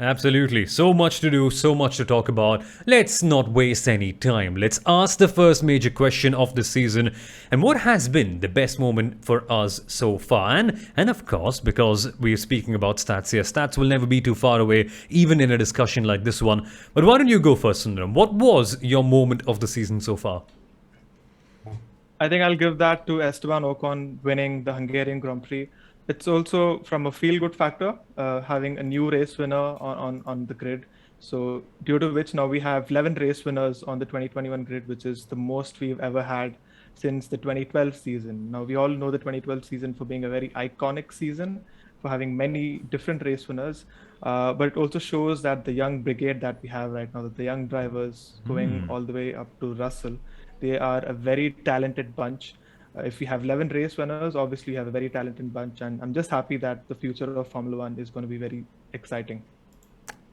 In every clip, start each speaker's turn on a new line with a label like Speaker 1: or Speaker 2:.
Speaker 1: Absolutely. So much to do, so much to talk about. Let's not waste any time. Let's ask the first major question of the season. And what has been the best moment for us so far? And of course, because we're speaking about stats here, stats will never be too far away, even in a discussion like this one. But why don't you go first, Sundaram? What was your moment of the season so far?
Speaker 2: I think I'll give that to Esteban Ocon winning the Hungarian Grand Prix. It's also from a feel-good factor, having a new race winner on the grid. So due to which now we have 11 race winners on the 2021 grid, which is the most we've ever had since the 2012 season. Now we all know the 2012 season for being a very iconic season, for having many different race winners. But it also shows that the young brigade that we have right now, that the young drivers going all the way up to Russell, they are a very talented bunch. If we have 11 race winners, obviously we have a very talented bunch, and I'm just happy that the future of Formula One is going to be very exciting.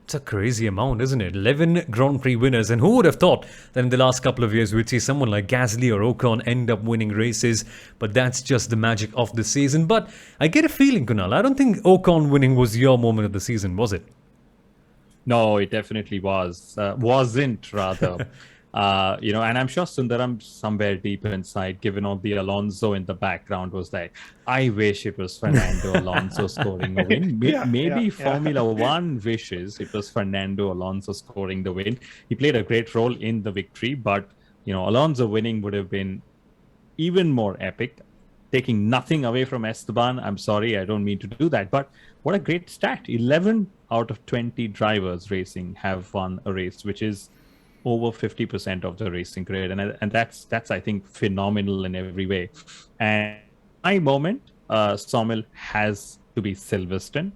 Speaker 1: It's a crazy amount, isn't it? 11 Grand Prix winners. And who would have thought that in the last couple of years we'd see someone like Gasly or Ocon end up winning races? But that's just the magic of the season. But I get a feeling, Kunal, I don't think Ocon winning was your moment of the season, was it?
Speaker 3: No, it definitely wasn't rather. And I'm sure Sundaram somewhere deep inside, given all the Alonso in the background, was like, I wish it was Fernando Alonso scoring a win. Maybe Formula One wishes it was Fernando Alonso scoring the win. He played a great role in the victory, but Alonso winning would have been even more epic. Taking nothing away from Esteban, I'm sorry, I don't mean to do that, but what a great stat. 11 out of 20 drivers racing have won a race, which is over 50% of the racing grid, and that's I think phenomenal in every way. And my moment, Soumil, has to be Silverstone,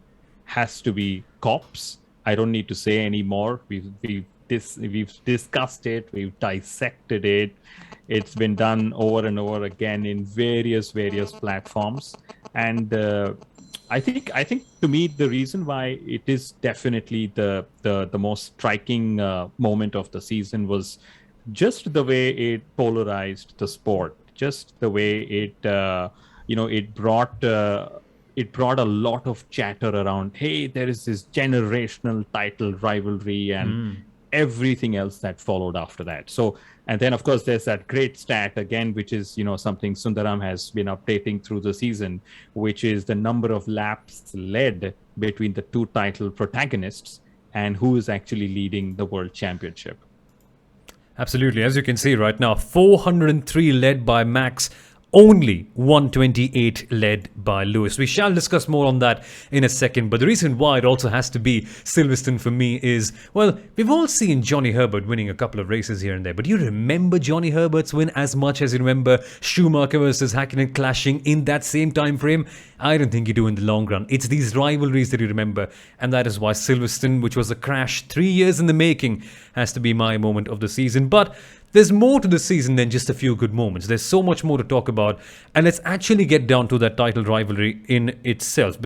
Speaker 3: has to be Cops. I don't need to say any more. We've discussed it, we've dissected it. It's been done over and over again in various platforms, and I think to me the reason why it is definitely the most striking moment of the season was just the way it polarized the sport, just the way it brought a lot of chatter around. Hey, there is this generational title rivalry and everything else that followed after that. So, and then of course there's that great stat again, which is something Sundaram has been updating through the season, which is the number of laps led between the two title protagonists and who is actually leading the world championship.
Speaker 1: Absolutely. As you can see right now, 403 led by Max, only 128 led by Lewis. We shall discuss more on that in a second, but the reason why it also has to be Silverstone for me is, well, we've all seen Johnny Herbert winning a couple of races here and there, but do you remember Johnny Herbert's win as much as you remember Schumacher versus Hakkinen clashing in that same time frame? I don't think you do in the long run. It's these rivalries that you remember, and that is why Silverstone, which was a crash 3 years in the making, has to be my moment of the season. But there's more to the season than just a few good moments. There's so much more to talk about, and let's actually get down to that title rivalry in itself.